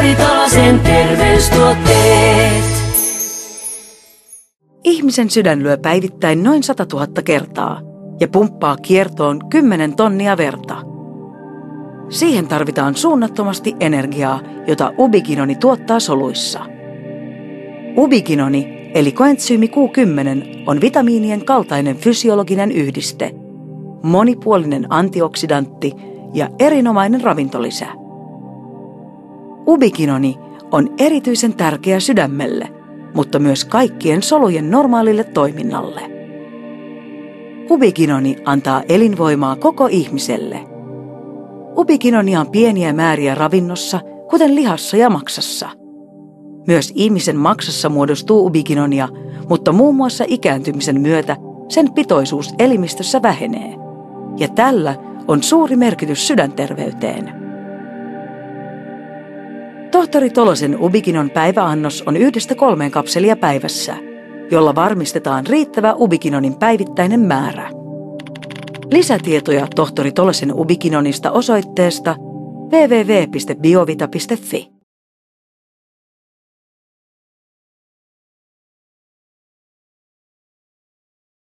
Tohtori Tolosen terveystuotteet. Ihmisen sydän lyö päivittäin noin 100 000 kertaa ja pumppaa kiertoon 10 tonnia verta. Siihen tarvitaan suunnattomasti energiaa, jota ubiginoni tuottaa soluissa. Ubiginoni, eli koentsyymi Q10, on vitamiinien kaltainen fysiologinen yhdiste, monipuolinen antioksidantti ja erinomainen ravintolisä. Ubiginoni on erityisen tärkeä sydämelle, mutta myös kaikkien solujen normaalille toiminnalle. Ubiginoni antaa elinvoimaa koko ihmiselle. Ubiginonia on pieniä määriä ravinnossa, kuten lihassa ja maksassa. Myös ihmisen maksassa muodostuu ubiginonia, mutta muun muassa ikääntymisen myötä sen pitoisuus elimistössä vähenee. Ja tällä on suuri merkitys sydänterveyteen. Tohtori Tolosen ubiginon päiväannos on 1–3 kapselia päivässä, jolla varmistetaan riittävä ubiginonin päivittäinen määrä. Lisätietoja tohtori Tolosen ubiginonista osoitteesta www.biovita.fi.